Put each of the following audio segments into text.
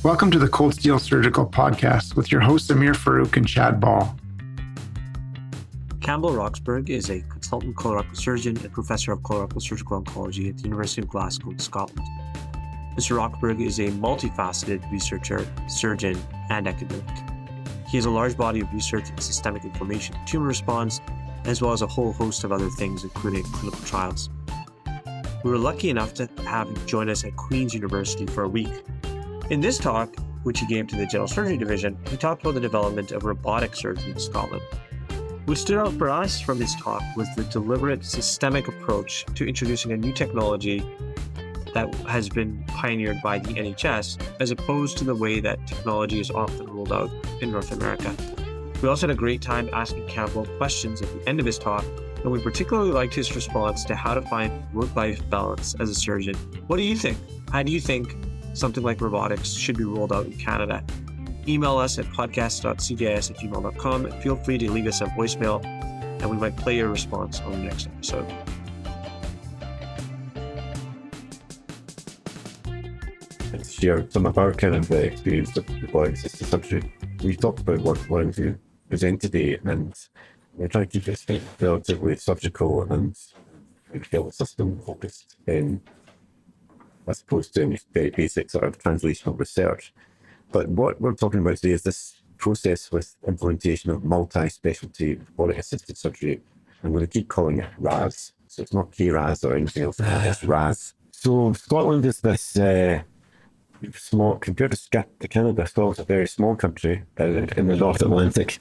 Welcome to the Cold Steel Surgical Podcast with your hosts Amir Farouk and Chad Ball. Campbell Roxburgh is a consultant colorectal surgeon and professor of colorectal surgical oncology at the University of Glasgow in Scotland. Mr. Roxburgh is a multi-faceted researcher, surgeon, and academic. He has a large body of research in systemic inflammation and tumor response, as well as a whole host of other things, including clinical trials. We were lucky enough to have him join us at Queen's University for a week. In this talk, which he gave to the General Surgery Division, he talked about the development of robotic surgery in Scotland. What stood out for us from his talk was the deliberate, systemic approach to introducing a new technology that has been pioneered by the NHS, as opposed to the way that technology is often rolled out in North America. We also had a great time asking Campbell questions at the end of his talk, and we particularly liked his response to how to find work-life balance as a surgeon. What do you think? How do you think something like robotics should be rolled out in Canada? Email us at podcast.cjs@gmail.com and feel free to leave us a voicemail, and we might play your response on the next episode. To share some of our kind of experience with robotic-assisted surgery. We talked about what we present today, and we're trying to keep this relatively surgical and health system focused, as opposed to very basic sort of translational research. But what we're talking about today is this process with implementation of multi-specialty robotic-assisted surgery. I'm going to keep calling it RAS. So it's not KRAS or anything else, it's RAS. So Scotland is this small, compared to Canada, Scotland's a very small country in the North Atlantic.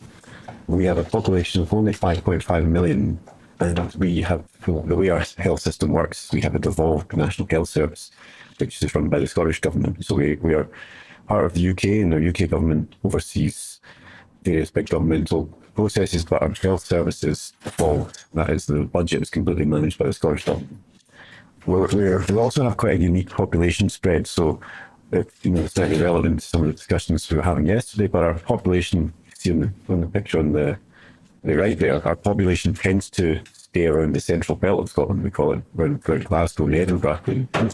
We have a population of only 5.5 million, and we have, the way our health system works, we have a devolved National Health Service, which is run by the Scottish Government. So we are part of the UK, and the UK government oversees various big governmental processes, but our health service is devolved. That is, the budget is completely managed by the Scottish Government. We also have quite a unique population spread, so it's slightly relevant to some of the discussions we were having yesterday, but our population, you see on the picture on the right there, our population tends to stay around the central belt of Scotland. We call it around Glasgow and Edinburgh,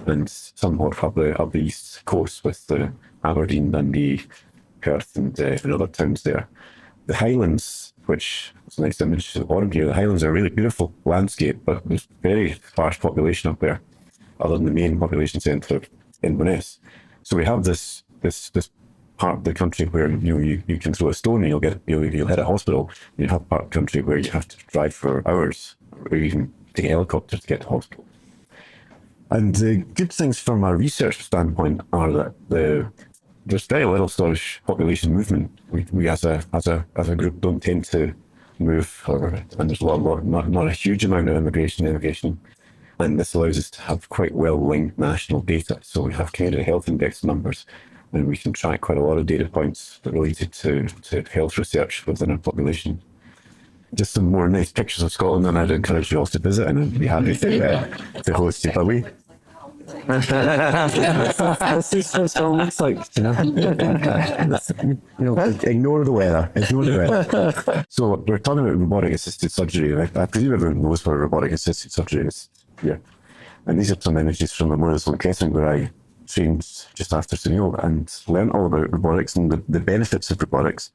and somewhat up the east coast with the Aberdeen, Dundee, Perth, and other towns there. The Highlands, which is a nice image at the bottom here, the Highlands are a really beautiful landscape, but there's a very sparse population up there, other than the main population centre of Inverness. So we have this part of the country where you can throw a stone and you'll hit a hospital. You have part of the country where you have to drive for hours, or even take a helicopter to get to hospital. And the good things from a research standpoint are that there's very little Scottish population movement. We as a group don't tend to move, and there's not a huge amount of immigration. And this allows us to have quite well-linked national data. So we have Canada Health Index numbers, and we can track quite a lot of data points related to health research within our population. Just some more nice pictures of Scotland, and I'd encourage you all to visit, and I'd be happy to host you. But ignore the weather. So we're talking about robotic-assisted surgery. I presume everyone knows what robotic-assisted surgery is. Yeah, and these are some images from Memorial Sloan Kettering, where I trained just after Sunil and learned all about robotics and the benefits of robotics.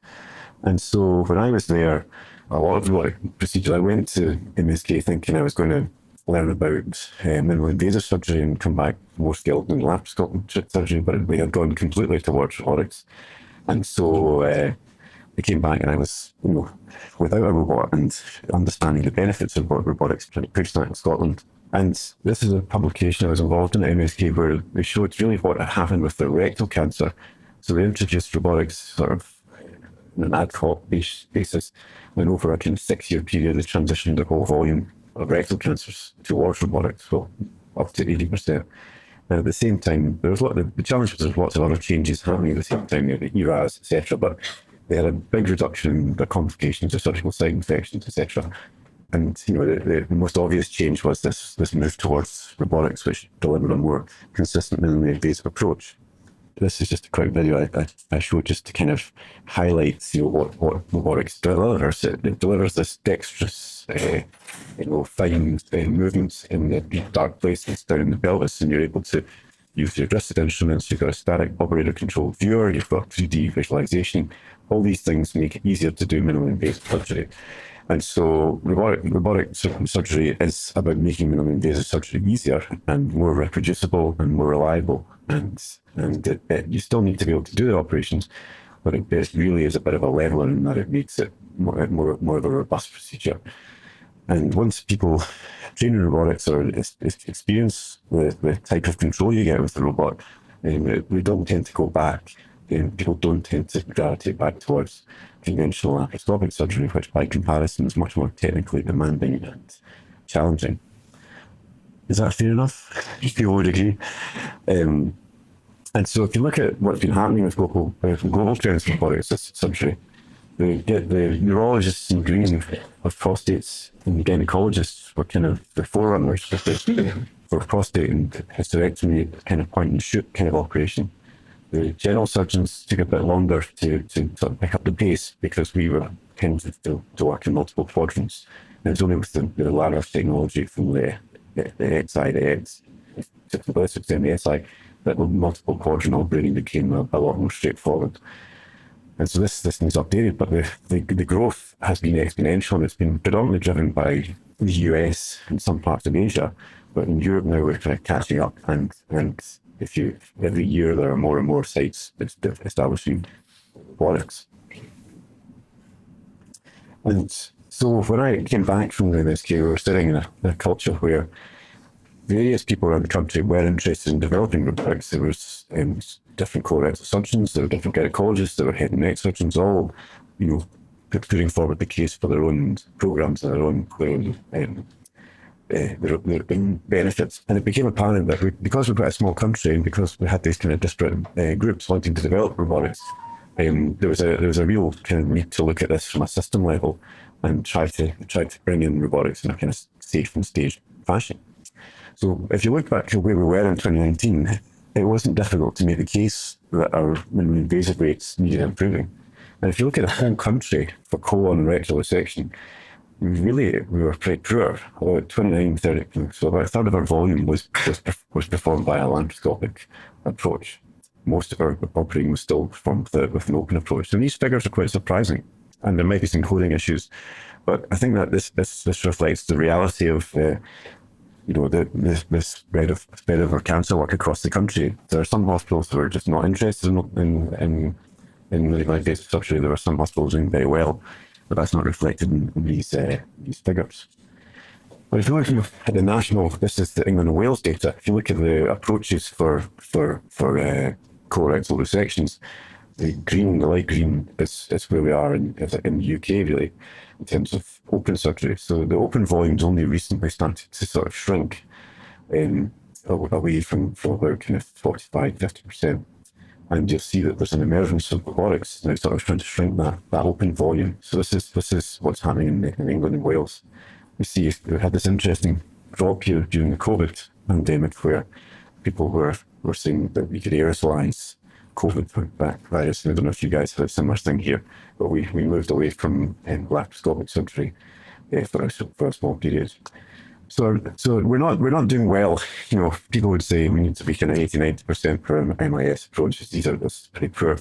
And so when I was there, a lot of robotic procedures, I went to MSK thinking I was going to learn about minimally invasive surgery and come back more skilled in laparoscopic surgery, but we had gone completely towards robotics. And so I came back and I was, without a robot and understanding the benefits of robotics, trying to push that in Scotland. And this is a publication I was involved in at MSK where they showed really what had happened with the rectal cancer. So they introduced robotics sort of on an ad hoc basis, and over a kind of 6-year period, they transitioned the whole volume of rectal cancers towards robotics, well, up to 80%. And at the same time, there was the challenge was there's lots of other changes happening at the same time, the ERAS, etc. But they had a big reduction in the complications of surgical site infections, etc. And the most obvious change was this move towards robotics, which delivered a more consistent minimally invasive approach. This is just a quick video I showed just to kind of highlight what robotics delivers. It delivers this dexterous, fine movements in the dark places down in the pelvis, and you're able to You've your adjusted instruments, you've got a static operator controlled viewer, you've got 3D visualization. All these things make it easier to do minimally invasive surgery. And so robotic surgery is about making minimally invasive surgery easier and more reproducible and more reliable. And you still need to be able to do the operations, but it really is a bit of a leveler in that it makes it more of a robust procedure. And once people train in robotics or experience the type of control you get with the robot, we don't tend to go back. People don't tend to gravitate back towards conventional laparoscopic surgery, which by comparison is much more technically demanding and challenging. Is that fair enough? If you would agree. And so if you look at what's been happening with global trends in robotic-assisted surgery, the neurologists in green of prostates and gynecologists were kind of the forerunners for prostate and hysterectomy, kind of point and shoot kind of operation. The general surgeons took a bit longer to sort of pick up the pace because we were tending to work in multiple quadrants. And it's only with the ladder technology from the XI, the X, to the SI, that the multiple quadrant operating became a lot more straightforward. And so this thing's updated, but the growth has been exponential, and it's been predominantly driven by the US and some parts of Asia. But in Europe now we're kind of catching up, and every year there are more and more sites establishing robotics. And so when I came back from the MSK, we were sitting in a culture where various people around the country were interested in developing robotics. There was different colorectal surgeons, there were different gynecologists, there were head and neck surgeons, all putting forward the case for their own programs and their own benefits. And it became apparent that because we're quite a small country and because we had these kind of disparate groups wanting to develop robotics, there was a real kind of need to look at this from a system level and try to bring in robotics in a kind of safe and staged fashion. So if you look back to where we were in 2019, it wasn't difficult to make the case that our minimally invasive rates needed improving. And if you look at the whole country for colon and rectal resection, we were pretty poor. About 29-30, so about a third of our volume was performed by a laparoscopic approach. Most of our operating was still performed with an open approach. And these figures are quite surprising, and there might be some coding issues, but I think that this reflects the reality of the spread of our cancer work across the country. There are some hospitals who are just not interested in minimally invasive surgery. There are some hospitals doing very well, but that's not reflected in these figures. But if you look at the national, this is the England and Wales data. If you look at the approaches for colorectal resections, the light green is where we are in the UK, really, in terms of open surgery. So the open volume's only recently started to sort of shrink away from about kind of 45-50%. And you'll see that there's an emergence of robotics now sort of trying to shrink that open volume. So this is what's happening in England and Wales. We had this interesting drop here during the COVID pandemic where people were saying that we could aerosolize COVID virus. I don't know if you guys had a similar thing here, but we moved away from laparoscopic surgery for a small period. So we're not doing well. People would say we need to be kind of 80-90% for MIS approaches. This is pretty poor,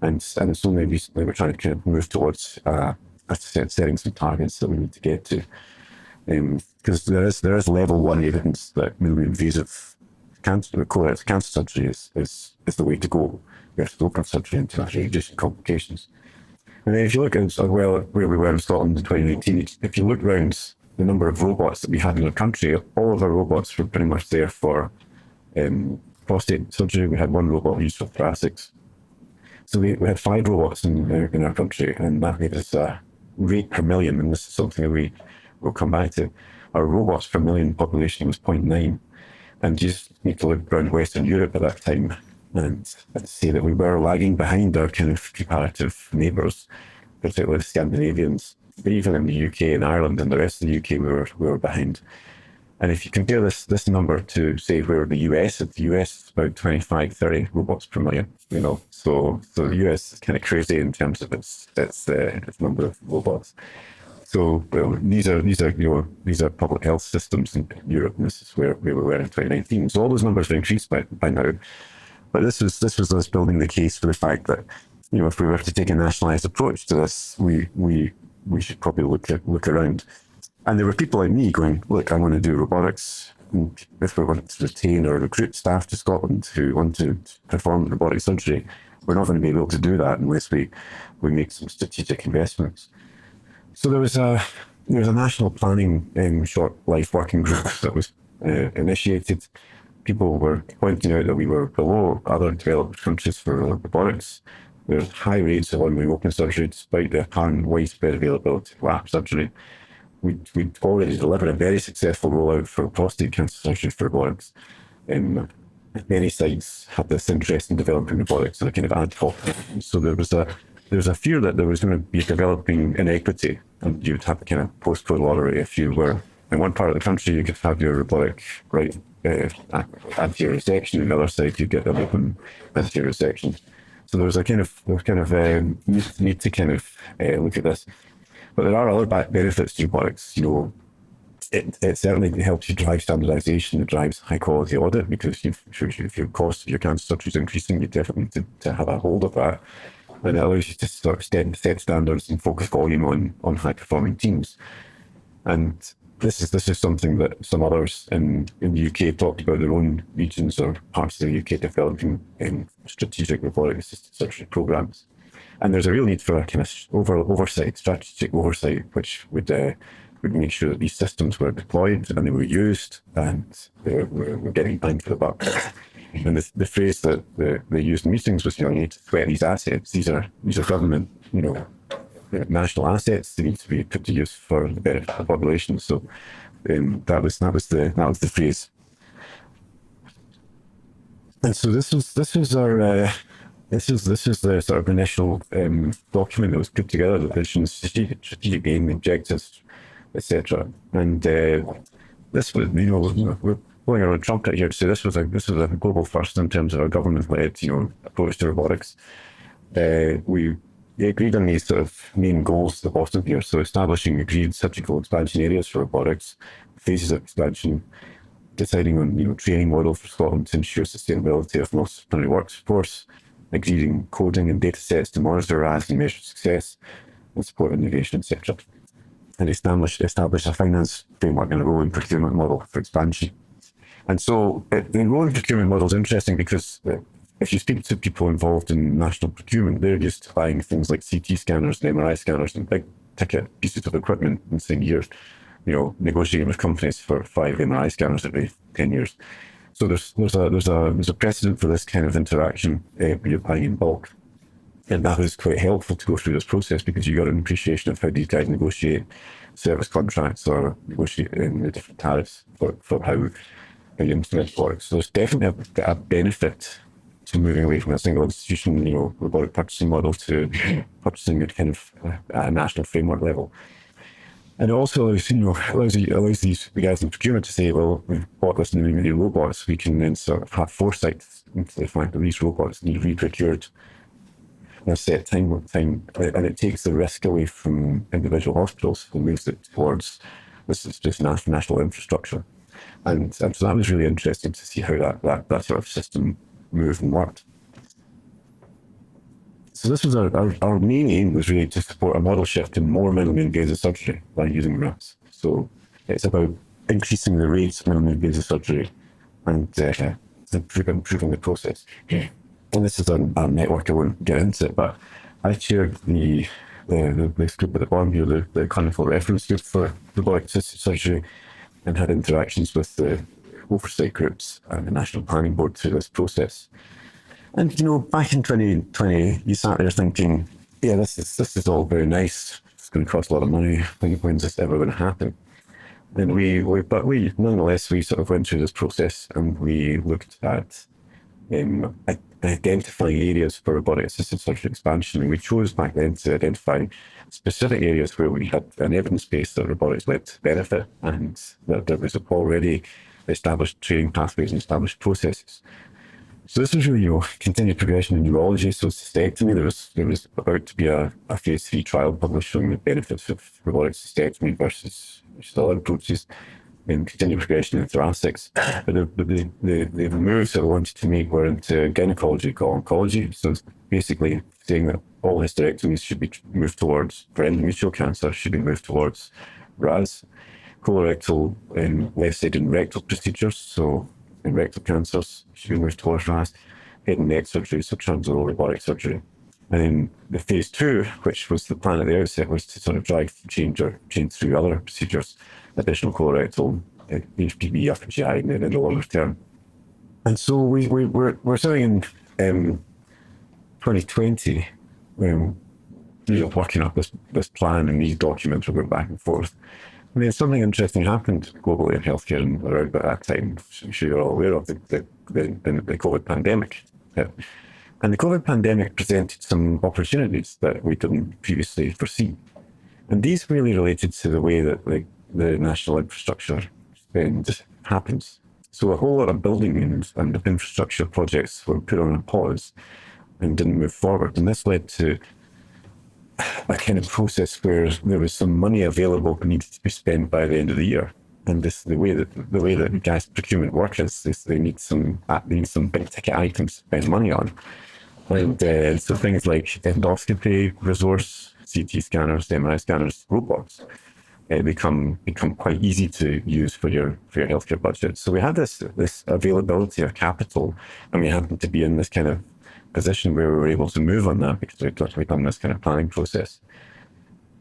and it's only recently we're trying to kind of move towards setting some targets that we need to get to, because there is level 1 evidence that minimally invasive colorectal cancer surgery is the way to go versus open surgery and to actually reducing complications. And then if you look at where we were in Scotland in 2019, if you look around the number of robots that we had in the country, all of our robots were pretty much there for prostate surgery. We had one robot used for thoracics. So we had 5 robots in our country, and that gave us a rate per million, and this is something that we will come back to. Our robots per million population was 0.9, and you just need to look around Western Europe at that time and say that we were lagging behind our kind of comparative neighbours, particularly the Scandinavians. But even in the UK and Ireland and the rest of the UK, we were behind. And if you compare this number to, say, where the US is about 25-30 robots per million, So the US is kind of crazy in terms of its number of robots. So these are public health systems in Europe, and this is where we were in 2019. So all those numbers have increased by now. But this was us building the case for the fact that, if we were to take a nationalised approach to this, we should probably look around. And there were people like me going, look, I want to do robotics. And if we want to retain or recruit staff to Scotland who want to perform robotic surgery, we're not going to be able to do that unless we make some strategic investments. So there was a national planning short life working group that was initiated. People were pointing out that we were below other developed countries for robotics. There's high rates of ongoing open surgery despite the apparent widespread availability of lap surgery. We'd already delivered a very successful rollout for prostate cancer surgery for robotics. Many sites had this interest in developing robotics on a kind of ad hoc. So there was a fear that there was going to be developing inequity, and you'd have a kind of postcode lottery. If you were in one part of the country, you could have your robotic anterior resection, and the other side you get an open anterior resection. So there was a kind of need to kind of look at this. But there are other benefits to robotics. It certainly helps you drive standardisation. It drives high quality audit, because if your cost of your cancer surgery is increasing, you definitely need to have a hold of that. And it allows you to sort of set standards and focus volume on high performing teams. And this is something that some others in the UK talked about their own regions or parts of the UK developing strategic robotic assisted surgery programs. And there's a real need for a kind of oversight, strategic oversight, which would make sure that these systems were deployed and they were used, and we're getting bang for the buck. And the phrase that they used in meetings was, you need to sweat these assets. These are government, national assets. They need to be put to use for the benefit of the population. So that was the phrase. And so this is the sort of initial document that was put together, the vision, strategic aim, objectives, etc. And this was, we're blowing our own trumpet here to say this was a global first in terms of our government-led, approach to robotics. We agreed on these sort of main goals at the bottom here. So establishing agreed surgical expansion areas for robotics, phases of expansion, deciding on training model for Scotland to ensure sustainability of multidisciplinary workforce, agreeing coding and data sets to monitor RAS and measure success and support innovation, etc. And establish a finance framework and a rolling procurement model for expansion. And so the rolling procurement model is interesting because if you speak to people involved in national procurement, they're used to buying things like CT scanners and MRI scanners and big ticket pieces of equipment and saying, you're negotiating with companies for 5 MRI scanners every 10 years. So there's a precedent for this kind of interaction where you're buying in bulk. And that was quite helpful to go through this process, because you got an appreciation of how these guys negotiate service contracts or negotiate the different tariffs for how you implement work. So there's definitely a benefit to moving away from a single institution, robotic purchasing model to purchasing at kind of a national framework level. And it also allows these guys in procurement to say, well, we've bought this many robots. We can then sort of have foresight into the fact that these robots need re-procured in a set time, and it takes the risk away from individual hospitals and moves it towards this is just national infrastructure. And so that was really interesting to see how that sort of system moved and worked. So this was our main aim, was really to support a model shift in more minimally invasive surgery by using RAS. So it's about increasing the rates of minimally invasive surgery and improving the process. And this is our network. I won't get into it, but I chaired this group at the bottom here, the clinical reference group for robotic assisted surgery, and had interactions with the oversight groups and the National Planning Board through this process. And back in 2020, you sat there thinking, yeah, this is all very nice. It's going to cost a lot of money. When's this ever going to happen? And we nonetheless, we sort of went through this process, and we looked at identifying areas for robotic assisted surgery expansion. And we chose back then to identify specific areas where we had an evidence base that robotics led to benefit, and that there was already established training pathways and established processes. So this was really, continued progression in neurology. So cystectomy, there was about to be a phase 3 trial published showing the benefits of robotic cystectomy versus other approaches, and continued progression in thoracics. But the moves that I wanted to make were into gynecology called oncology. So it's basically saying that all hysterectomies should be moved towards, for endometrial cancer, should be moved towards RAS, colorectal and left-sided rectal procedures. So in rectal cancers should be moved towards RAS, head and neck surgery, so transoral robotic surgery. And then the phase 2, which was the plan at the outset, was to sort of change through other procedures, additional colorectal, HPV, FGI, and then in the longer term. And so we're sitting in 2020, working up this plan, and these documents were going back and forth. And then something interesting happened globally in healthcare and around about that time, I'm sure you're all aware of, the COVID pandemic. And the COVID pandemic presented some opportunities that we didn't previously foresee. And these really related to the way that the national infrastructure spend happens. So a whole lot of building and infrastructure projects were put on a pause and didn't move forward. And this led to a kind of process where there was some money available that needed to be spent by the end of the year. And the way that gas procurement works is they need some big ticket items to spend money on. And so things like endoscopy, resource, CT scanners, MRI scanners, robots become quite easy to use for your healthcare budget. So we had this availability of capital, and we happened to be in this kind of position where we were able to move on that because we'd done this kind of planning process.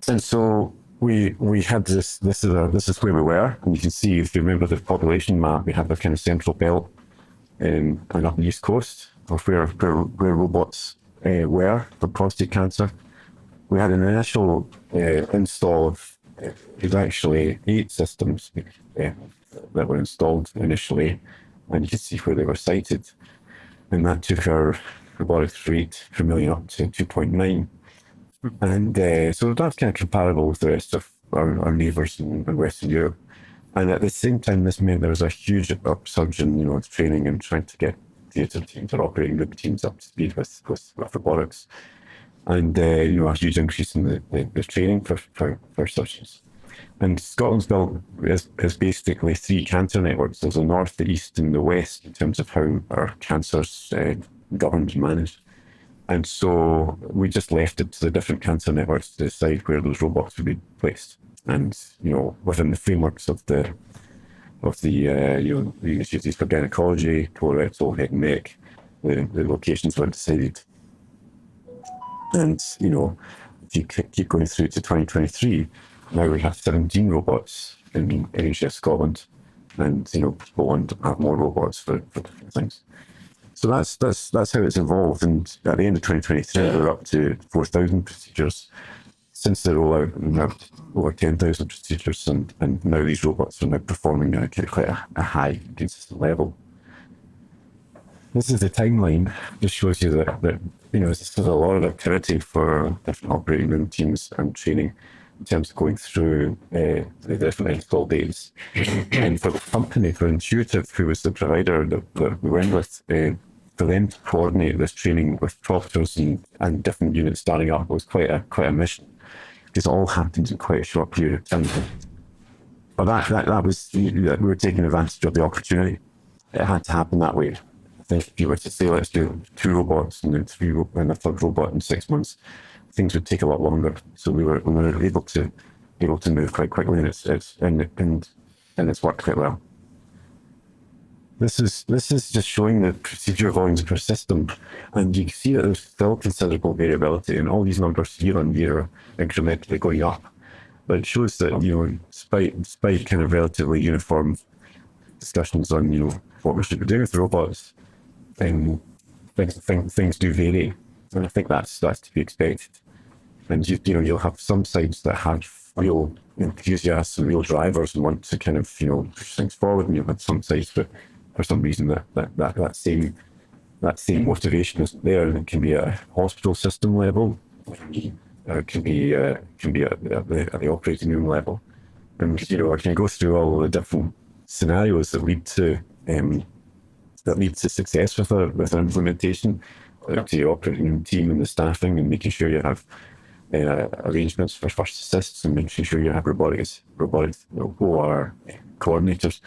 And so we had this is where we were, and you can see, if you remember the population map, we have a kind of central belt and up the east coast of where robots were for prostate cancer. We had an initial install of actually 8 systems that were installed initially, and you can see where they were sited, and that took our robotics rate per million up to 2.9. And so that's kind of comparable with the rest of our neighbours in Western Europe. And at the same time, this meant there was a huge upsurge in training and trying to get theatre teams or operating room teams up to speed with robotics. And a huge increase in the training for surgeons. And Scotland's built is basically 3 cancer networks. There's the north, the east, and the west in terms of how our cancer's governed and managed. And so we just left it to the different cancer networks to decide where those robots would be placed. And within the frameworks of the universities for gynecology, colorectal, head and neck, the locations were decided. And if you keep going through to 2023, now we have 17 robots in NHS Scotland, and people want to have more robots for different things. So that's how it's evolved. And at the end of 2023, we're up to 4,000 procedures. Since the rollout, we're up to over 10,000 procedures, and now these robots are now performing at quite a high, consistent level. This is the timeline. Just shows you that this is a lot of activity for different operating room teams and training in terms of going through the different install dates. And for the company, for Intuitive, who was the provider that we went with, for them to coordinate this training with proctors and different units starting up was quite a mission, because it all happened in quite a short period of time. But that was, we were taking advantage of the opportunity. It had to happen that way. I think if you were to say, let's do 2 robots and then 3 and a third robot in 6 months, things would take a lot longer. So we were able to move quite quickly, and it's worked quite well. This is just showing the procedure volumes per system, and you can see that there's still considerable variability, and all these numbers year on year are incrementally going up. But it shows that despite kind of relatively uniform discussions on what we should be doing with the robots, things do vary, and I think that's to be expected. And you'll have some sites that have real enthusiasts and real drivers and want to kind of push things forward, and you'll have some sites that for some reason that same motivation isn't there, and it can be at a hospital system level, it can be at the operating room level, and I can go through all the different scenarios that lead to that lead to success with our implementation, to the operating room team and the staffing, and making sure you have arrangements for first assists and making sure you have robotic OR coordinators.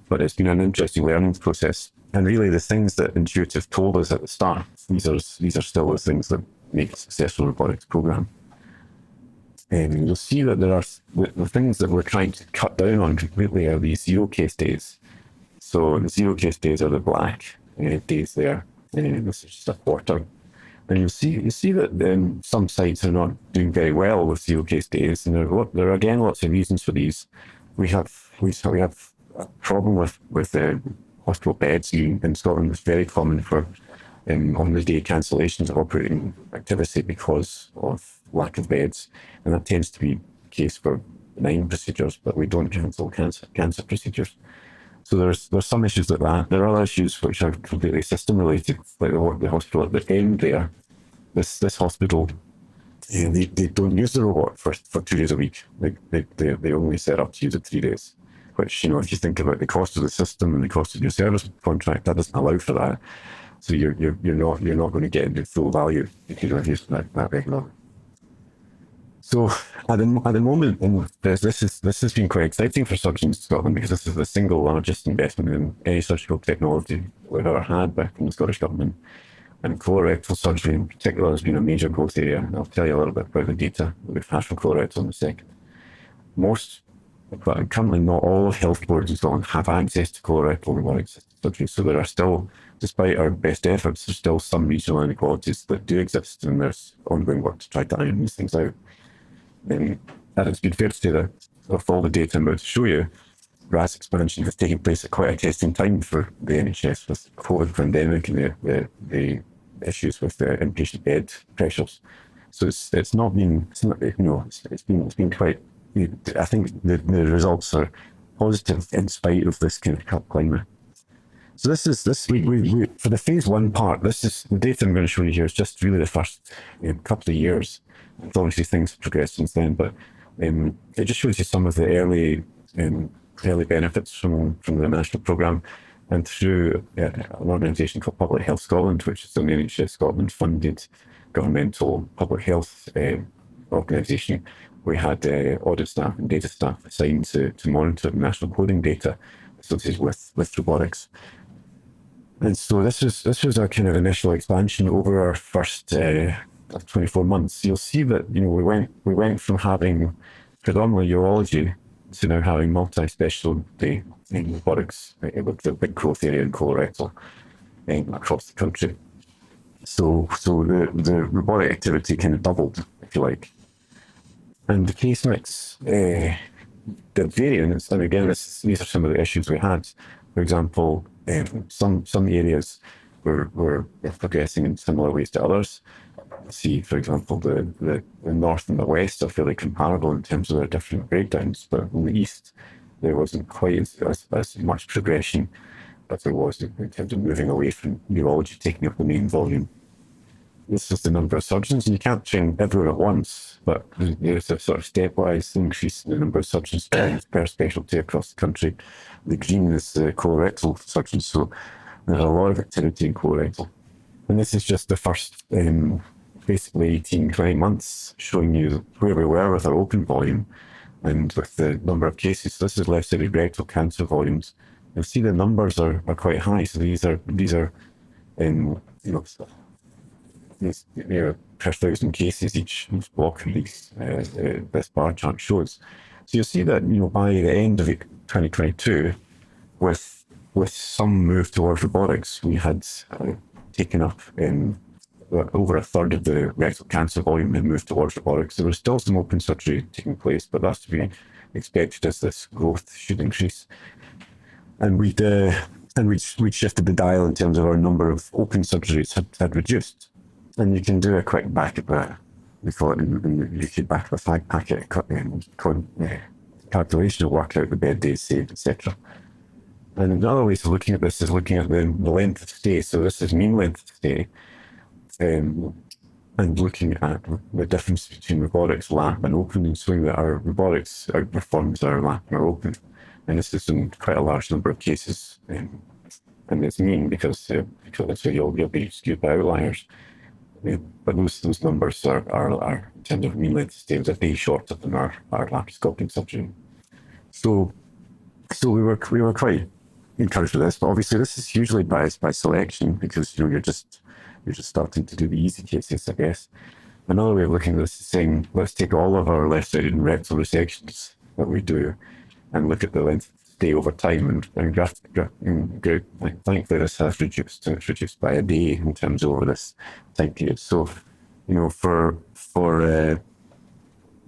But it's been an interesting learning process. And really the things that Intuitive told us at the start, these are still the things that make a successful robotics program. And you'll see that there are the things that we're trying to cut down on completely are these zero case days. So the zero case days are the black days there. And this is just a quarter. And you see that some sites are not doing very well with zero case days, and there are again lots of reasons for these. We have a problem with hospital beds in Scotland. It's very common for on the day cancellations of operating activity because of lack of beds, and that tends to be the case for benign procedures, but we don't cancel cancer procedures. So there's some issues like that. There are other issues which are completely system related, like the hospital at the end there. This hospital, they don't use the robot for 2 days a week. They only set up to use it 3 days. Which, if you think about the cost of the system and the cost of your service contract, that doesn't allow for that. So you're not going to get the full value if you don't use that regularly. So at the moment, and this has been quite exciting for surgeons in Scotland, because this is the single largest investment in any surgical technology we've ever had back from the Scottish Government. And colorectal surgery in particular has been a major growth area. And I'll tell you a little bit about the data that we've had from colorectal in a second. But currently not all health boards in Scotland have access to colorectal robotic surgery. So there are still, despite our best efforts, there's still some regional inequalities that do exist, and there's ongoing work to try to iron these things out. And it's been fair to say that of all the data I'm about to show you, RAS expansion has taken place at quite a testing time for the NHS with the COVID pandemic and the issues with the inpatient bed pressures. So it's been quite. I think the results are positive in spite of this kind of climate. So this we for the phase 1 part. This is the data I'm going to show you here is just really the first couple of years. Obviously things have progressed since then, but it just shows you some of the early benefits from the national programme, and through an organisation called Public Health Scotland, which is an NHS Scotland funded governmental public health organisation. We had audit staff and data staff assigned to monitor national coding data associated with robotics. And so this was our kind of initial expansion over our first 24 months. You'll see that we went from having predominantly urology to now having multi-specialty in robotics with the big growth area in colorectal across the country. So the robotic activity kind of doubled, if you like. And the case mix, the variance, and again, these are some of the issues we had. For example, some areas were progressing in similar ways to others. See, for example, the north and the west are fairly comparable in terms of their different breakdowns, but in the east, there wasn't quite as much progression as there was in terms of moving away from urology taking up the main volume. This is the number of surgeons, and you can't train everyone at once, but there's a sort of stepwise increase in the number of surgeons per specialty across the country. The green is the colorectal surgeons, so there's a lot of activity in colorectal. And this is just the first basically 18, 20 months showing you where we were with our open volume and with the number of cases. This is left-sided rectal cancer volumes. You'll see the numbers are quite high. So these are per 1,000 cases each block of these this bar chart shows. So you'll see that by the end of 2022, with some move towards robotics, we had taken up over a third of the rectal cancer volume had moved towards robotics. There was still some open surgery taking place, but that's to be expected as this growth should increase. And we'd shifted the dial in terms of our number of open surgeries had reduced. And you can do a quick back of we call it in the UK back of a fag packet calculation to work out the bed days saved, etc. And another way of looking at this is looking at the length of stay. So this is mean length of stay, and looking at the difference between robotics, lap, and open, and showing that our robotics outperforms our lap and our open. And this is in quite a large number of cases and it's mean because you'll be skewed by outliers. But those numbers are in terms of mean length of stay, was a day shorter than our laparoscopic surgery. So we were quite encouraged with this, but obviously this is hugely biased by selection because you're just starting to do the easy cases, I guess. Another way of looking at this is saying, let's take all of our left-sided and rectal resections that we do and look at the length of stay over time and thankfully this has reduced, and it's reduced by a day in terms of over this time period. So,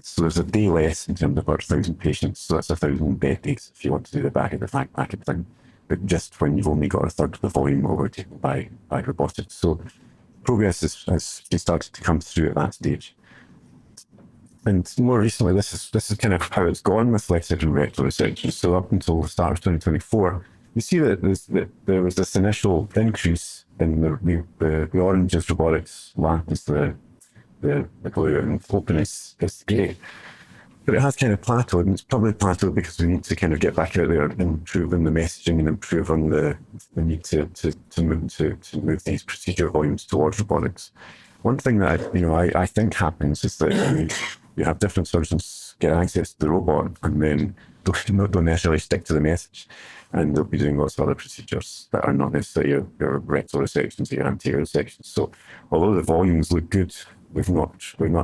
so there's a day less in terms of our 1,000 patients, so that's 1,000 bed days if you want to do the back of the bracket thing, but just when you've only got a third of the volume overtaken by robotics. So progress has started to come through at that stage. And more recently, this is kind of how it's gone with left-sided and rectal resection. So up until the start of 2024, you see that there was this initial increase in the orange is robotics, black is the blue, and open is grey. But it has kind of plateaued, and it's probably plateaued because we need to kind of get back out there and improve on the messaging and improve on the need to move these procedure volumes towards robotics. One thing that I think happens is that you have different surgeons get access to the robot and then don't necessarily stick to the message, and they'll be doing lots of other procedures that are not necessarily your rectal resections or your anterior resections. So although the volumes look good, we've not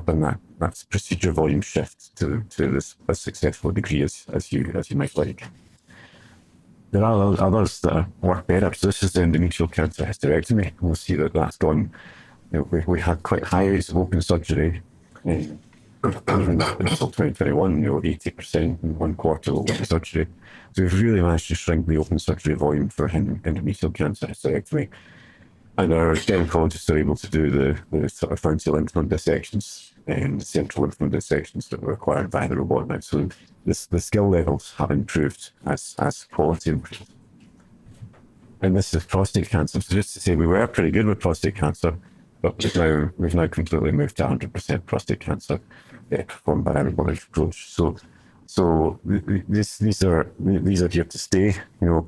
done that procedure volume shift to this as successful degree as you might like. There are others that work better. So this is the endometrial cancer hysterectomy. We'll see that that's gone. We had quite high rates of open surgery until 2021, 80% in 1 quarter open surgery. So we've really managed to shrink the open surgery volume for endometrial cancer hysterectomy. And our gynecologists are able to do the sort of fancy lymph node dissections and central lymph node dissections that were required by the robot now. So the skill levels have improved as quality improved. And this is prostate cancer. So just to say, we were pretty good with prostate cancer, but we've now completely moved to 100% prostate cancer performed by a robotic approach. So these are here to stay.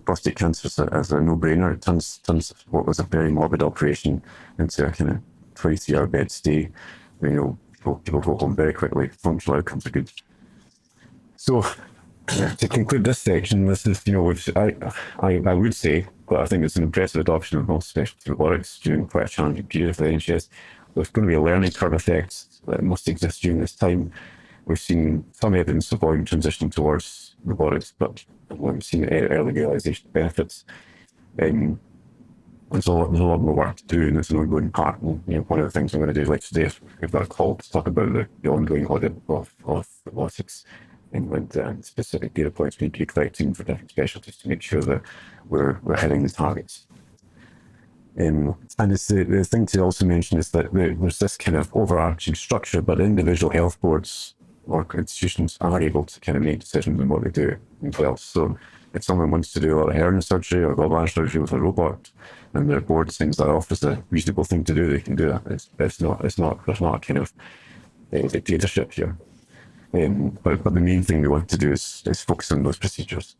Prostate cancer is a no-brainer. It turns what was a very morbid operation into a kind of 23-hour bed stay. People go home very quickly. Functional outcomes are good. So to conclude this section, this is I would say, but I think it's an impressive adoption of multi-specialty robotics during quite a challenging period for the NHS. There's going to be a learning curve effect that must exist during this time. We've seen some evidence of volume transition towards robotics, but we've seen early realization benefits. There's a lot more work to do, and it's an ongoing part. And, one of the things I'm going to do later today is we've got a call to talk about the ongoing audit of robotics and specific data points we need to be collecting for different specialties to make sure that we're hitting the targets. And it's the thing to also mention is that there's this kind of overarching structure, but individual health boards or institutions are able to kind of make decisions on what they do themselves. So if someone wants to do a lot of hernia surgery or gallbladder surgery with a robot, and their board thinks that off as a reasonable thing to do, they can do that. There's not a kind of dictatorship here. But the main thing we want to do is focus on those procedures.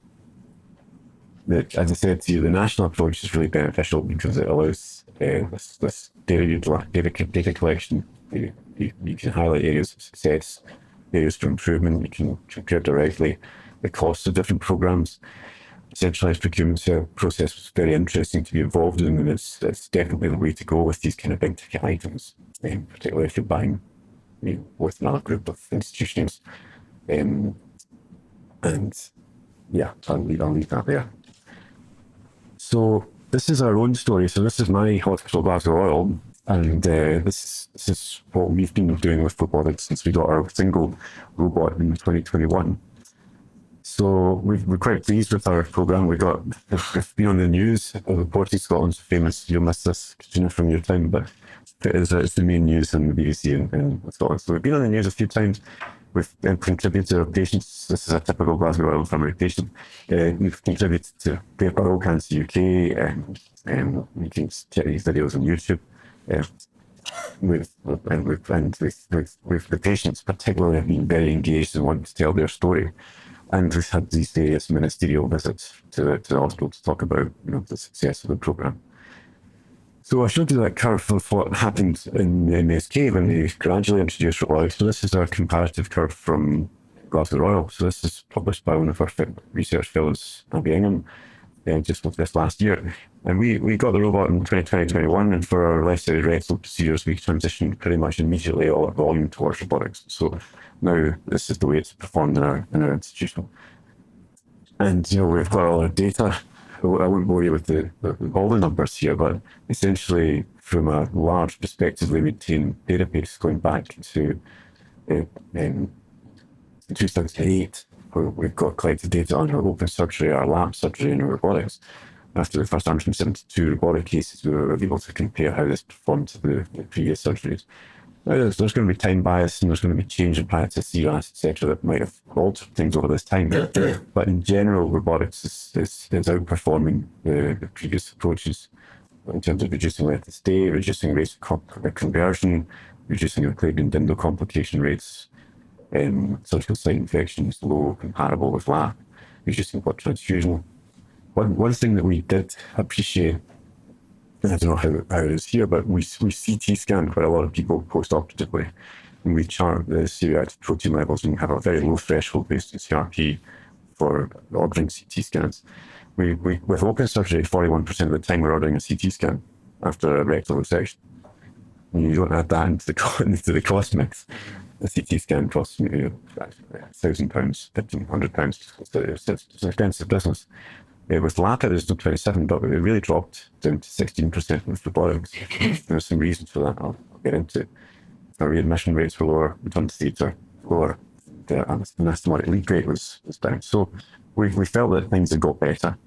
As I said to you, the national approach is really beneficial because it allows this data collection. You can highlight areas of success, areas for improvement. You can compare directly the costs of different programs. Centralised procurement process was very interesting to be involved in, and it's definitely the way to go with these kind of big ticket items, particularly if you're buying with another group of institutions. And yeah, I'll leave that there. So this is our own story. So this is my hospital, Glasgow Royal, and this is what we've been doing with robotics since we got our single robot in 2021. So we're quite pleased with our programme. We've been on the news, reporting Scotland's famous, you'll miss this, Katrina, from your time, but it's the main news on the BBC in Scotland. So we've been on the news a few times. We've contributed to our patients. This is a typical Glasgow Royal Infirmary patient. We've contributed to Great Borough Cancer UK, and you can check these videos on YouTube. With the patients particularly have been very engaged and want to tell their story. And we've had these various ministerial visits to the hospital to talk about the success of the programme. So I showed you that curve of what happened in MSK when they gradually introduced robotics. So this is our comparative curve from Glasgow Royal. So this is published by one of our research fellows, Abby Ingham, just this last year. And we got the robot in 2020-21, and for our left-sided rectal procedures, we transitioned pretty much immediately all our volume towards robotics. So now this is the way it's performed in our institution. And we've got all our data. I won't bore you with all the numbers here, but essentially, from a large perspective, we maintain database going back to 2008, where we've got collected data on our open surgery, our lap surgery, and our robotics. After the first 172 robotic cases, we were able to compare how this performed to the previous surgeries. Now, there's going to be time bias, and there's going to be change in practice, CRAS, etc., that might have altered things over this time. But in general, robotics is outperforming the previous approaches in terms of reducing length of stay, reducing rates of conversion, reducing Euclidean dindo complication rates, surgical site infections, low comparable with lap, reducing blood transfusion. One thing that we did appreciate, and I don't know how it is here, but we CT scan quite a lot of people post-operatively, and we chart the C-reactive protein levels and have a very low threshold based on CRP for ordering CT scans. We with open surgery, 41% of the time we're ordering a CT scan after a rectal resection. And you don't add that into the cost mix. A CT scan costs maybe £1,000, £1,500. It's an expensive business. With lap, it is still 27, but it really dropped down to 16% with robotics. There's some reasons for that I'll get into. Our readmission rates were lower, return to theatre lower, the anastomotic leak rate was down. So we felt that things had got better.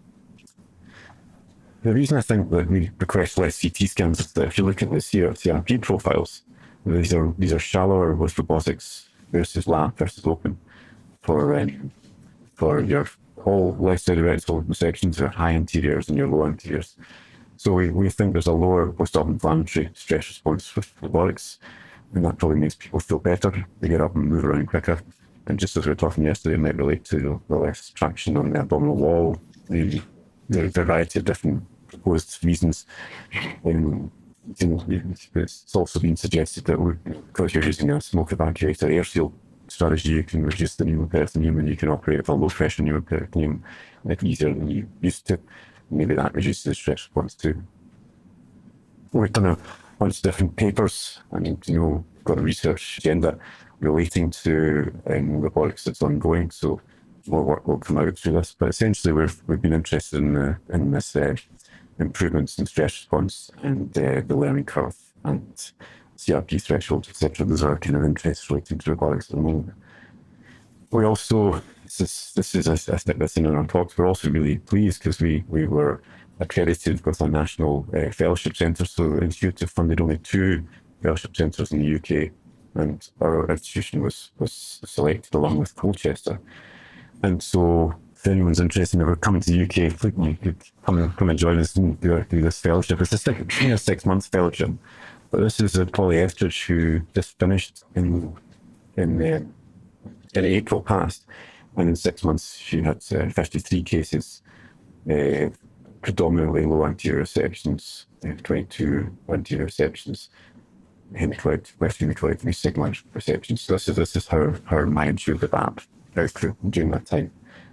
The reason I think that we request less CT scans is that if you look at the CRP profiles, these are shallower with robotics versus lap versus open for your all left-sided rectal resections are high anteriors and your low anteriors. So we think there's a lower post-op inflammatory stress response with robotics, and that probably makes people feel better. They get up and move around quicker. And just as we were talking yesterday, it might relate to the less traction on the abdominal wall, the variety of different proposed reasons. It's also been suggested that because you're using a smoke evacuator air seal strategy, you can reduce the pneumoperitoneum and you can operate with a low pressure pneumoperitoneum easier than you used to. Maybe that reduces the stress response too. We've done a bunch of different papers and got a research agenda relating to robotics that's ongoing, so more work will come out through this. But essentially we've been interested in this improvements in stress response and the learning curve and CRP thresholds, etc. Those are kind of interests relating to robotics at the moment. We also, this is I think that's in our talks, we're also really pleased because we were accredited with a national fellowship centre. So the Institute funded only 2 fellowship centres in the UK, and our institution was selected along with Colchester. And so if anyone's interested in ever coming to the UK, you could come and join us and do this fellowship. It's a 6-month fellowship. But this is Polly Estridge, who just finished in April past, and in 6 months she had 53 cases, predominantly low anterior sections, 22 anterior sections, hemiplegic, left hemiplegic, 3 sigmoid resections. So this is her mind should develop output during that time,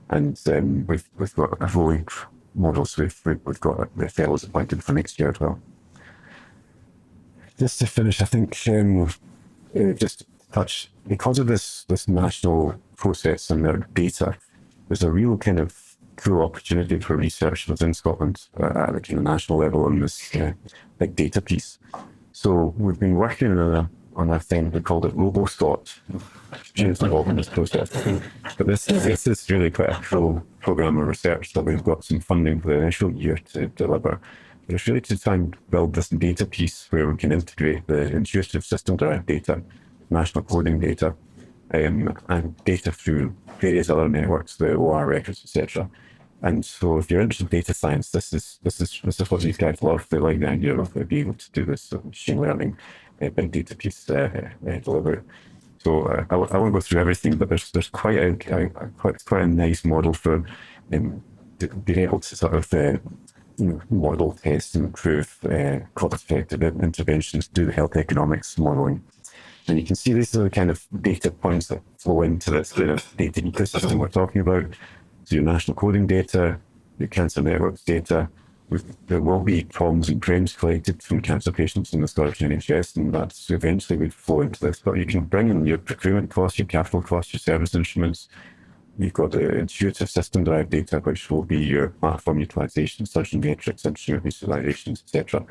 and we've got a rolling model, so we've got the fellows appointed for next year as well. Just to finish, I think just to touch, because of this national process and their data, there's a real kind of cool opportunity for research within Scotland at a kind of national level on this big data piece. So we've been working on a thing, we called it RoboScot, which is involved in this process. But this is really quite a cool programme of research that we've got some funding for the initial year to deliver. But it's really to try and build this data piece where we can integrate the intuitive system-derived data, national coding data, and data through various other networks, the OR records, etc. And so if you're interested in data science, this is what these guys love. They like the idea of being able to do this machine learning big data piece delivery. So I won't go through everything, but there's quite a nice model for being able to sort of model, test, and improve cost-effective interventions, do the health economics modeling. And you can see these are the kind of data points that flow into this kind of data ecosystem we're talking about. So your national coding data, your cancer networks data. There will be problems and claims collected from cancer patients in the Scottish NHS, and that's eventually would flow into this. But you can bring in your procurement costs, your capital costs, your service instruments. You've got the intuitive system-derived data, which will be your platform utilization, surgeon metrics, instrument utilizations, etc.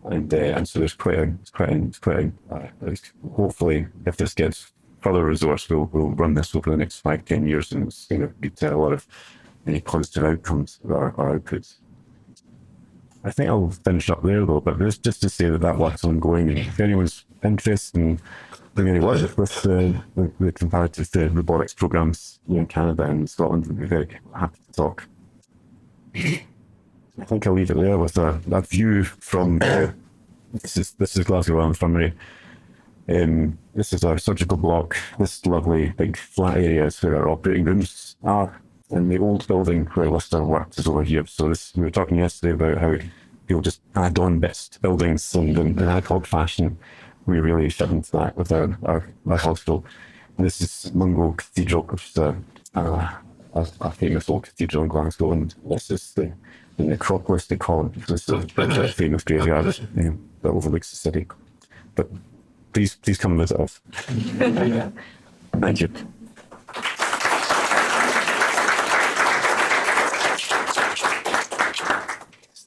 And so there's hopefully, if this gets further resource, we'll run this over the next 5-10 years, and it's going to lead to a lot of any positive outcomes of our outputs. I think I'll finish up there though, but just to say that work's ongoing, and if anyone's interested in doing any work with the comparative robotics programs in Canada and Scotland, we'd be very happy to talk. I think I'll leave it there with that view from this is Glasgow Infirmary. This is our surgical block. This lovely big flat area is where our operating rooms are. And the old building where Lister worked is over here. So we were talking yesterday about how people just add on bits to buildings and in an ad hoc fashion. We really fit into that with our hospital. And this is Mungo Cathedral, which is a famous old cathedral in Glasgow. And this is the necropolis, they call it. This is a famous graveyard that overlooks the city. But please come and visit us. Thank you.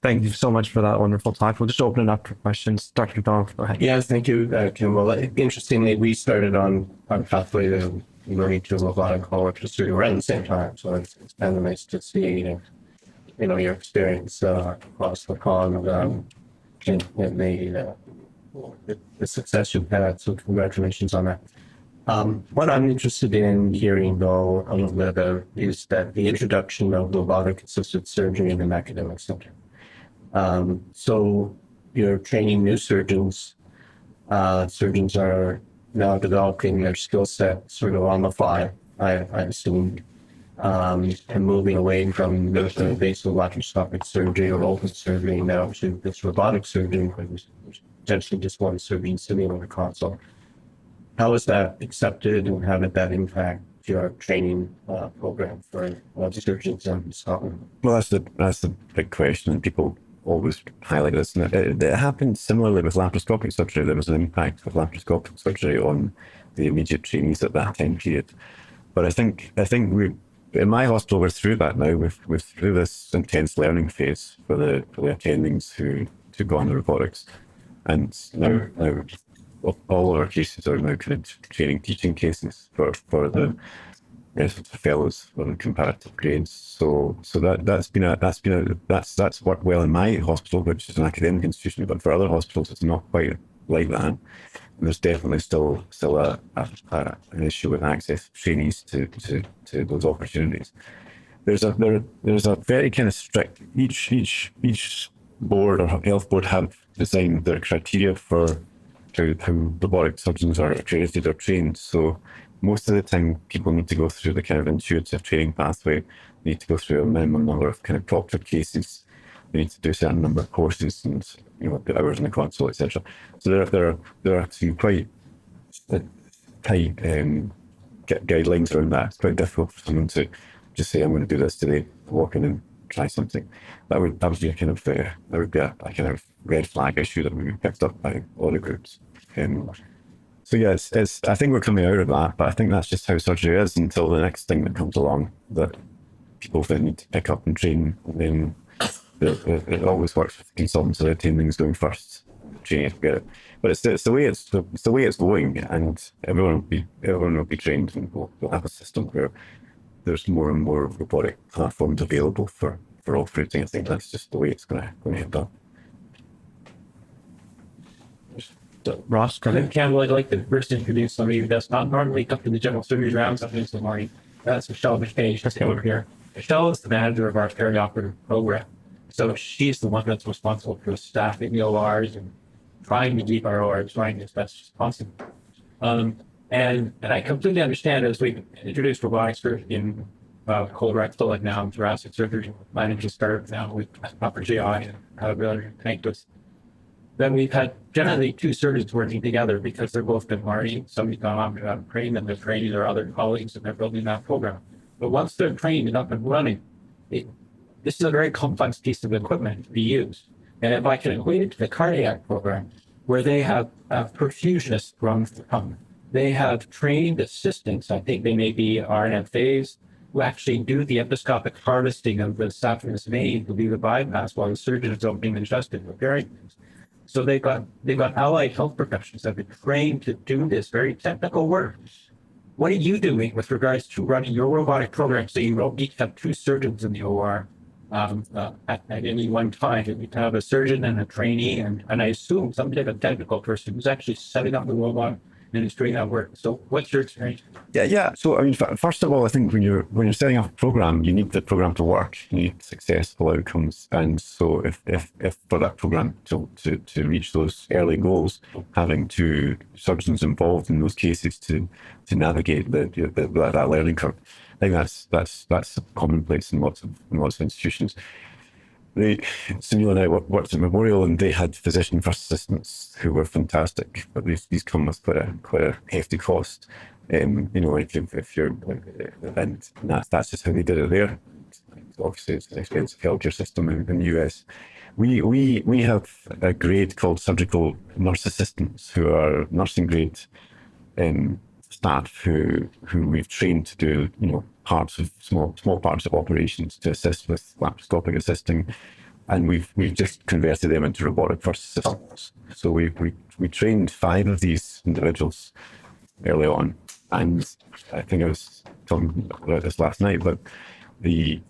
Thank you so much for that wonderful talk. We'll just open it up for questions. Dr. Donald, go ahead. Yes, thank you, Campbell. Interestingly, we started on our pathway to learning to robotic colorectal surgery right at the same time. So it's kind of nice to see, your experience across the pond and the success you've had. So congratulations on that. What I'm interested in hearing, though, a little bit about is that the introduction of robotic-assisted surgery in an academic center. So you're training new surgeons. Surgeons are now developing their skill set sort of on the fly, I assume, and moving away from the invasive laparoscopic surgery or open surgery now to this robotic surgery, which is potentially just one surgeon sitting on a console. How is that accepted, and how did that impact your training program for surgeons in Scotland? Well, that's the big question, and people always highlight this. And it happened similarly with laparoscopic surgery. There was an impact of laparoscopic surgery on the immediate trainees at that time period. But I think we, in my hospital, we're through that now. We're through this intense learning phase for the attendings who go on the robotics, and now all our cases are now kind of training teaching cases for the fellows for the comparative grades. So that's worked well in my hospital, which is an academic institution, but for other hospitals it's not quite like that. And there's definitely still an issue with access of trainees to those opportunities. There's a very kind of strict, each board or health board have designed their criteria for how robotic surgeons are accredited or trained. So most of the time people need to go through the kind of intuitive training pathway. They need to go through a minimum number of kind of proctored cases. They need to do a certain number of courses and the hours in the console, etc. So there are some quite tight guidelines around that. It's quite difficult for someone to just say, I'm going to do this today, walk in and try something. That would be a kind of red flag issue that would be picked up by all the groups. So yeah, I think we're coming out of that, but I think that's just how surgery is until the next thing that comes along that people then need to pick up and train. And then it always works with consultants that attendings going first, training to get it. But it's the way it's going, and everyone will be trained, and we'll have a system where there's more and more robotic platforms available for operating. I think that's just the way it's going to end up. Ross, go ahead. Campbell, I'd like to first introduce somebody who does not normally come to the general surgery rounds up in the morning. That's Michelle McKay. She's over here. Michelle is the manager of our perioperative program. So she's the one that's responsible for staffing the ORs and trying to keep our ORs running as best as possible. And And I completely understand as we introduced robotics in colorectal and now thoracic surgery, planning to start now with upper GI and how to really connect us. Then we've had generally two surgeons working together because they're both been learning. Somebody's gone on to train and they're training their other colleagues and they're building that program. But once they're trained and up and running, this is a very complex piece of equipment to be used. And if I can equate it to the cardiac program, where they have perfusionists run the pump, they have trained assistants, I think they may be RNFAs, who actually do the endoscopic harvesting of the saphenous vein to do the bypass while the surgeon is opening and adjusting, repairing things. So they've got allied health professionals that have been trained to do this very technical work. What are you doing with regards to running your robotic program so you don't need to have two surgeons in the OR at any one time? You can have a surgeon and a trainee, and I assume some type of technical person who's actually setting up the robot and is doing that work. So what's your experience? Yeah. So I mean, first of all, I think when you're setting up a program, you need the program to work. You need successful outcomes, and so if for that program to reach those early goals, having two surgeons involved in those cases to navigate that learning curve, I think that's commonplace in lots of institutions. Sunil and I worked at Memorial, and they had physician first assistants who were fantastic, but these come with quite a hefty cost. If you're, and that's just how they did it there. Obviously, it's an expensive healthcare system in the US. We have a grade called surgical nurse assistants, who are nursing grade staff who we've trained to do parts of small parts of operations to assist with laparoscopic assisting, and we've just converted them into robotic first assistants. So we trained 5 of these individuals early on, and I think I was talking about this last night, but the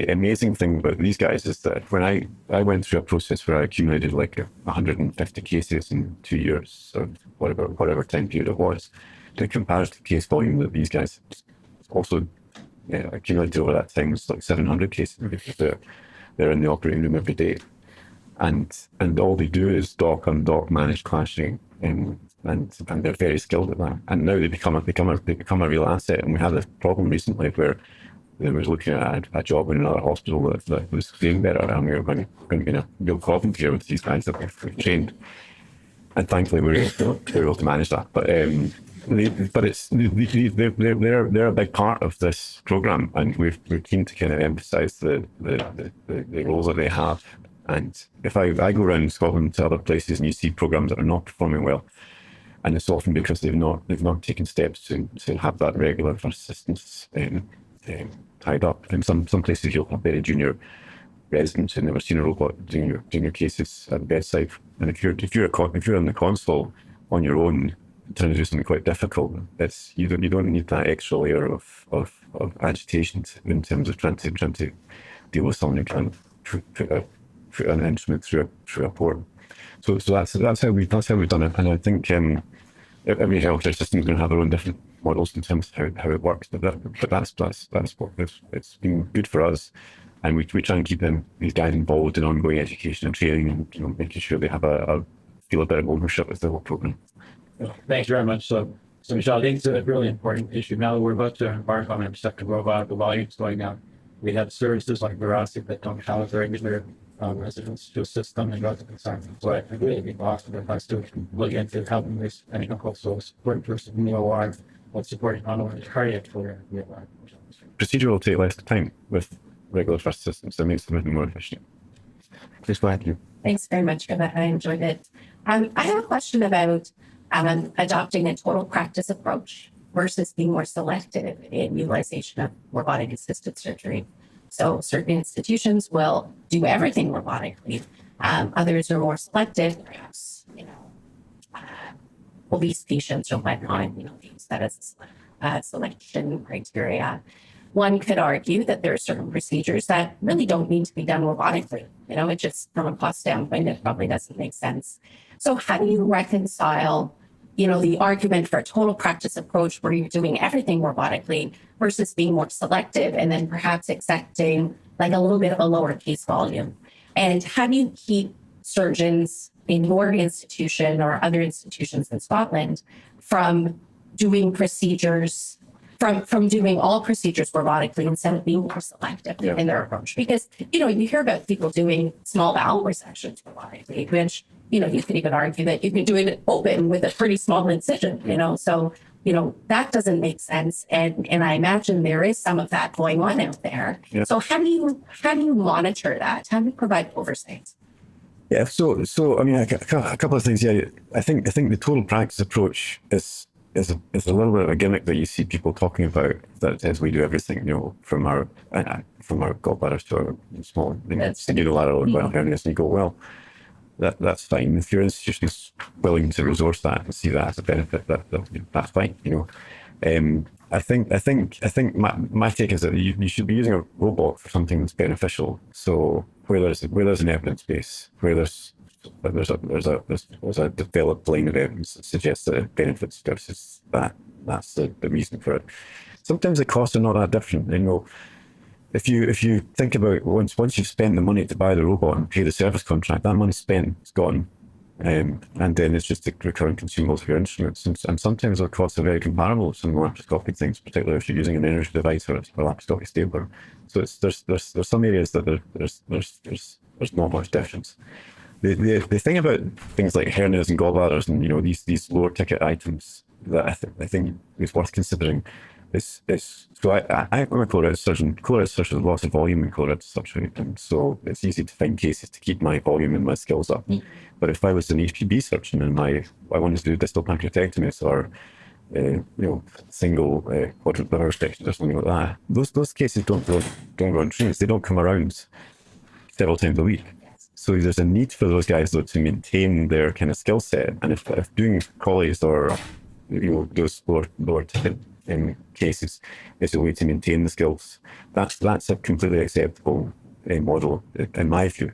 amazing thing about these guys is that when I went through a process where I accumulated like 150 cases in 2 years of whatever time period it was, the comparative case volume that these guys also accumulated over that time was like 700 cases, because they're in the operating room every day, and all they do is dock, undock, manage clashing, and they're very skilled at that. And now they become a real asset. And we had this problem recently where they was looking at a job in another hospital that was doing better, and we were going to be in a real problem here with these guys that we've trained. And thankfully, we were able to manage that. But they're a big part of this program, and we're keen to kind of emphasise the roles that they have. And if I go around Scotland to other places and you see programs that are not performing well, and it's often because they've not taken steps to have that regular first assistance tied up. In some places you'll have very junior residents who've never seen a robot doing your cases at the bedside. And if you're in the console on your own, trying to do something quite difficult, you don't need that extra layer of agitation in terms of trying to deal with someone who can't put an instrument through a port. So that's how we've done it. And I think every healthcare system is going to have their own different models in terms of how it works. But that's what it's been good for us. And we try and keep these guys involved in ongoing education and training, and making sure they have feel a bit of ownership with the whole program. Thanks very much. So Michelle, I think it's a really important issue. Now that we're about to embark on a receptive robot, the volume's going down. We have services like Robotic that don't have regular residents to assist them in drugs and concerns. So I really think Boston has to look into helping this technical, so support person in the OR, but supporting not only the cardiac program. Procedure will take less time with regular first assistance. That makes them more efficient. Please go ahead. Thanks very much for that. I enjoyed it. I have a question about adopting a total practice approach versus being more selective in utilization of robotic assisted surgery. So certain institutions will do everything robotically. Others are more selective, perhaps, obese patients or whatnot, use that as a selection criteria. One could argue that there are certain procedures that really don't need to be done robotically. It just, from a cost standpoint, it probably doesn't make sense. So how do you reconcile, the argument for a total practice approach where you're doing everything robotically versus being more selective and then perhaps accepting like a little bit of a lower case volume? And how do you keep surgeons in your institution or other institutions in Scotland from doing procedures from doing all procedures robotically instead of being more selective in their approach. Because, you hear about people doing small bowel resections robotically, which, you could even argue that you can do it open with a pretty small incision, so, that doesn't make sense. And I imagine there is some of that going on out there. Yeah. So how do you monitor that? How do you provide oversight? Yeah, so I mean, a couple of things. Yeah, I think the total practice approach is a little bit of a gimmick that you see people talking about, that says we do everything, from our gallbladders to our small unilateral bowel hernias, and you go, well, that's fine. If your institution is willing to resource that and see that as a benefit, that's fine. I think my take is that you should be using a robot for something that's beneficial. So where there's an evidence base, where there's a developed line of evidence that suggests that it benefits versus that. That's the reason for it. Sometimes the costs are not that different. If you think about once you've spent the money to buy the robot and pay the service contract, that money spent is gone. And then it's just the recurring consumables for your instruments. And sometimes the costs are very comparable with some laparoscopic things, particularly if you're using an energy device or a laparoscopic stapler. So there's some areas that there's not much difference. The thing about things like hernias and gallbladders and these lower ticket items that I think is worth considering is so I'm a colorectal surgeon. Colorectal surgeon has lots of volume in colorectal surgery, and so it's easy to find cases to keep my volume and my skills up. But if I was an HPB surgeon and I wanted to do distal pancreatectomies or single quadrant liver resections or something like that, those cases don't go on trains. They don't come around several times a week. So there's a need for those guys though to maintain their kind of skill set. And if doing collies or those lower ticket cases is a way to maintain the skills, that's a completely acceptable model in my view.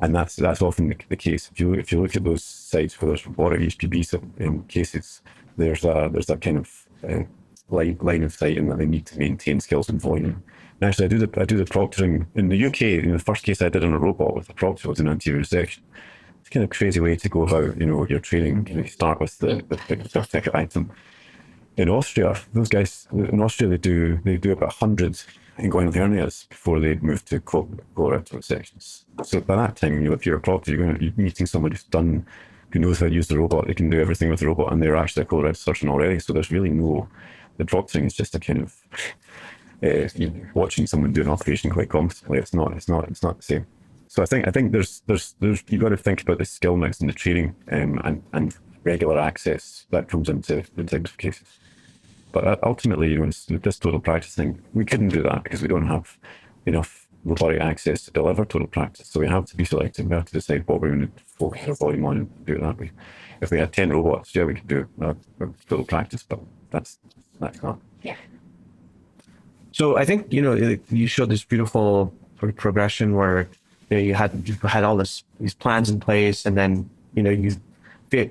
And that's often the case. If you look at those sites where there's robotic HPB cases, there's a kind of line of sight in that they need to maintain skills and volume. And actually, I do the proctoring in the UK. The first case I did on a robot with a proctor was an anterior section. It's kind of crazy way to go about your training. You start with the big ticket item. In Austria, those guys they do about 100 inguinal hernias before they move to colorectal sections. So by that time, if you're a proctor, you're meeting someone who knows how to use the robot. They can do everything with the robot, and they're actually a colorectal surgeon already. So there's really the proctoring is just a kind of watching someone do an operation quite competently. It's not the same. So I think there's you've got to think about the skill mix and the training and regular access that comes into cases. But ultimately, this total practice thing, we couldn't do that because we don't have enough robotic access to deliver total practice. So we have to be selective. We have to decide what we're going to focus our volume on and do it that way. If we had 10 robots, we could do a total practice, but that's not. Yeah. So I think, you showed this beautiful progression where you had all these plans in place, and then,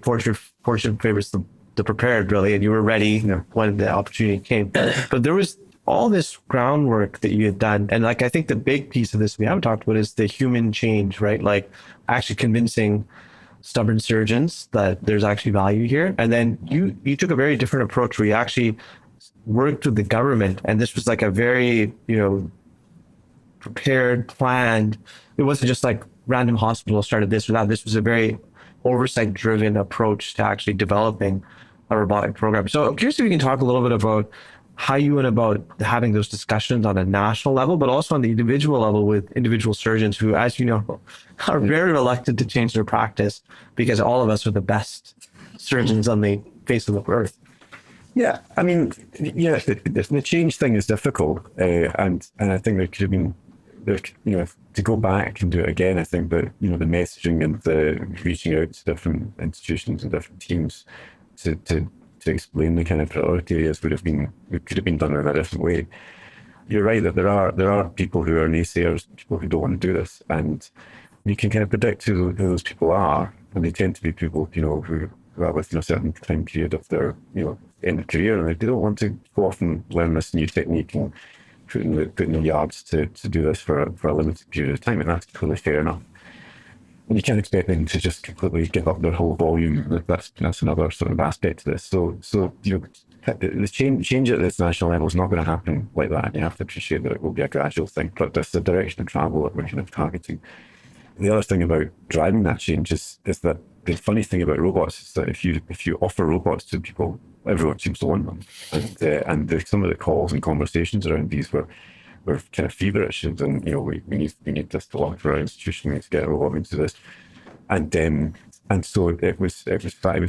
fortune favors the prepared, really, and you were ready when the opportunity came. But there was all this groundwork that you had done. And I think the big piece of this we haven't talked about is the human change, right? Like actually convincing stubborn surgeons that there's actually value here. And then you took a very different approach where you actually worked with the government. And this was a very, prepared, planned. It wasn't just random hospital started this or that. This was a very oversight-driven approach to actually developing a robotic program. So I'm curious if you can talk a little bit about how you went about having those discussions on a national level, but also on the individual level with individual surgeons who, as you know, are very reluctant to change their practice because all of us are the best surgeons on the face of the earth. Yeah, I mean, the change thing is difficult, and I think there could have been, to go back and do it again. I think that the messaging and the reaching out to different institutions and different teams to explain the kind of priority areas could have been done in a different way. You're right that there are people who are naysayers, people who don't want to do this, and you can kind of predict who those people are, and they tend to be people who are within a certain time period of their end of career, and they don't want to go off and learn this new technique and put in the yards to do this for a limited period of time, and that's totally fair enough. And you can't expect them to just completely give up their whole volume. That's another sort of aspect to this. So the change at this national level is not going to happen like that. You have to appreciate that it will be a gradual thing, but that's the direction of travel that we're kind of targeting. The other thing about driving that change is that the funny thing about robots is that if you offer robots to people, everyone seems to want them. And some of the calls and conversations around these were kind of feverish, and we need this to work for our institution, we need to get a robot into this. And so it was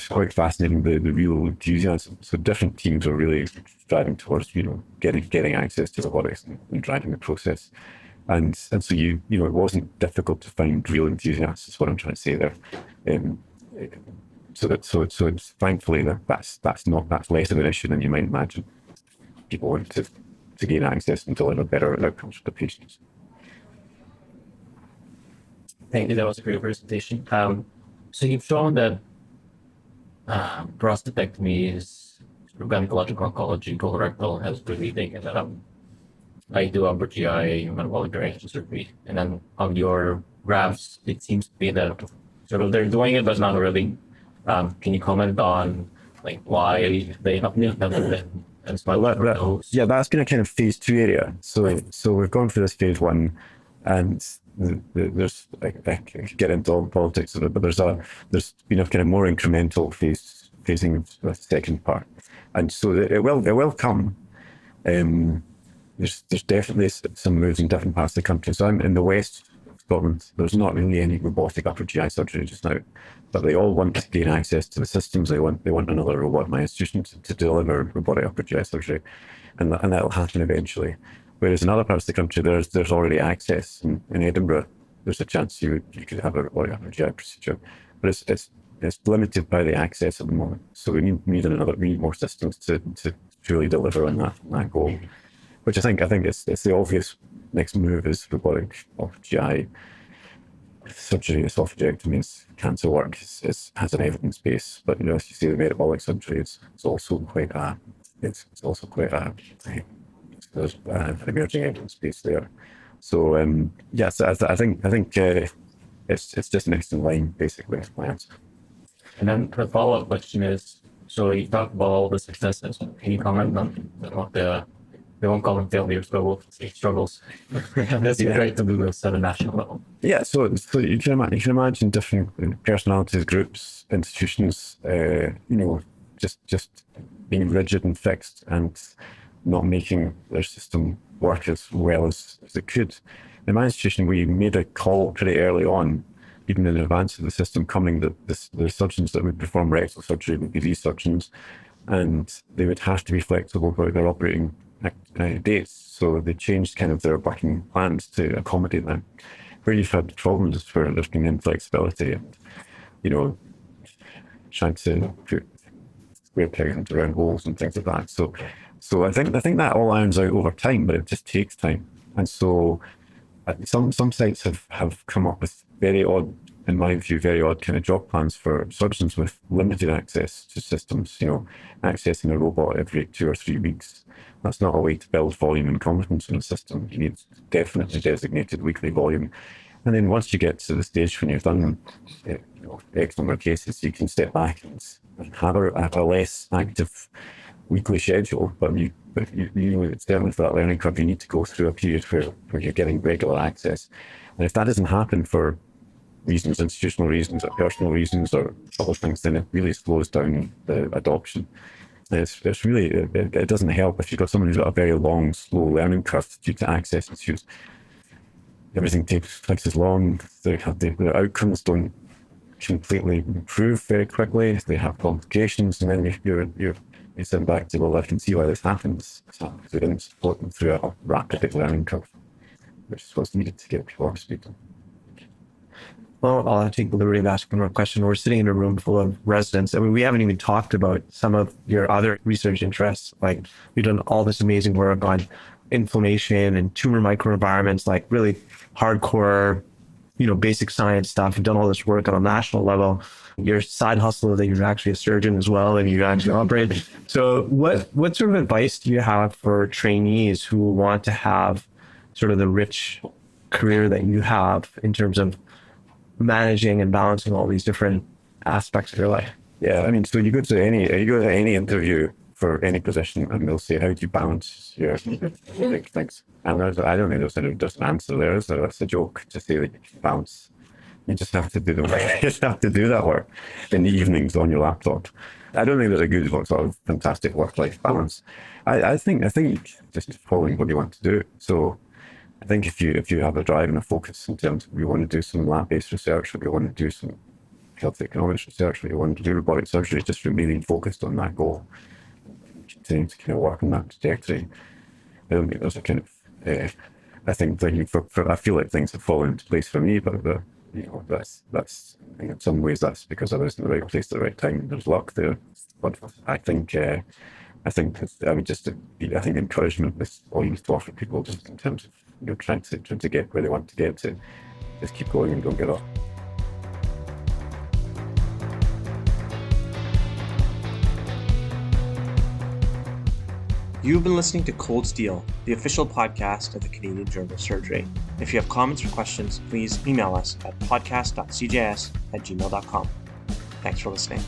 quite fascinating, the real enthusiasm. So different teams are really driving towards getting access to robotics and driving the process. And so it wasn't difficult to find real enthusiasts, is what I'm trying to say there. So it's thankfully that's less of an issue than you might imagine. People want to gain access and deliver better outcomes for the patients. Thank you. That was a great presentation. So you've shown that prostatectomy is gynecological oncology, colorectal has really taken that up. I do upper GI metabolic direction surgery, and then on your graphs, it seems to be that sort of they're doing it, but not really. Can you comment on why they haven't been as much? Yeah, that's been a kind of phase 2 area. So we've gone through this phase 1, and there's I could get into all the politics of it, but there's been a kind of more incremental phasing of the second part, and so it will come. There's definitely some moves in different parts of the country. So I'm in the west of Scotland. There's not really any robotic upper GI surgery just now, but they all want to gain access to the systems. They want another robot in my institution to deliver robotic upper GI surgery, and that'll happen eventually. Whereas in other parts of the country, there's already access. In Edinburgh, there's a chance you could have a robotic upper GI procedure, but it's limited by the access at the moment. So we need more systems to truly deliver on that goal. Which I think it's the obvious next move is robotic upper GI surgery. Esophagectomy, cancer work has an evidence base, but as you see, the metabolic surgery it's also quite there's an emerging evidence base there. So yes, I think it's just next in line basically. My answer. And then the follow-up question is: so you talked about all the successes. Can you comment on what we won't call them failures, but we'll say struggles. That's great to do this at a national level. Yeah, so you can imagine different personalities, groups, institutions, just being rigid and fixed and not making their system work as well as it could. In my institution, we made a call pretty early on, even in advance of the system coming, that the surgeons that would perform rectal surgery would be these surgeons, and they would have to be flexible about their operating dates. So they changed kind of their working plans to accommodate them. Where you've had problems is where there's been inflexibility and, trying to put square pegs into round holes and things like that. So I think that all irons out over time, but it just takes time. And so some sites have come up with very odd kind of job plans for surgeons with limited access to systems, accessing a robot every 2 or 3 weeks. That's not a way to build volume and confidence in a system. You need definitely designated weekly volume. And then once you get to the stage when you've done X number of cases, you can step back and have a less active weekly schedule. But it's definitely for that learning curve, you need to go through a period where you're getting regular access. And if that doesn't happen for reasons, institutional reasons or personal reasons or other things, then it really slows down the adoption. It's really, it doesn't help if you've got someone who's got a very long, slow learning curve due to access issues. Everything takes as long. Their outcomes don't completely improve very quickly. They have complications, and then you're sitting back to, well, I can see why this happens. We didn't support them through a rapid learning curve, which is what's needed to get people up to speed. Well, I'll take the liberty of asking one question. We're sitting in a room full of residents. I mean, we haven't even talked about some of your other research interests. Like, you've done all this amazing work on inflammation and tumor microenvironments, like really hardcore, basic science stuff. You've done all this work on a national level. Your side hustle is that you're actually a surgeon as well, and you actually operate. So what sort of advice do you have for trainees who want to have sort of the rich career that you have in terms of managing and balancing all these different aspects of your life? Yeah, I mean, so you go to any interview for any position, and they'll say, how do you balance your big things? And I don't think there's just an answer there, is there? It's a joke to say that you can balance. You just have to do the work. You just have to do that work in the evenings on your laptop. I don't think there's a good sort of fantastic work-life balance. I think just following what you want to do. So I think if you have a drive and a focus in terms of you want to do some lab-based research, or you want to do some health economics research, or you want to do robotic surgery, just remaining focused on that goal, continuing to kind of work on that trajectory. I don't think there's a kind of I think I feel like things have fallen into place for me, but that's in some ways that's because I was in the right place at the right time. There's luck there, but I think encouragement is all you need to offer people, just in terms of trying to get where they want to get to. Just keep going and don't get up. You've been listening to Cold Steel, the official podcast of the Canadian Journal of Surgery. If you have comments or questions, please email us at podcast.cjs@gmail.com. Thanks for listening.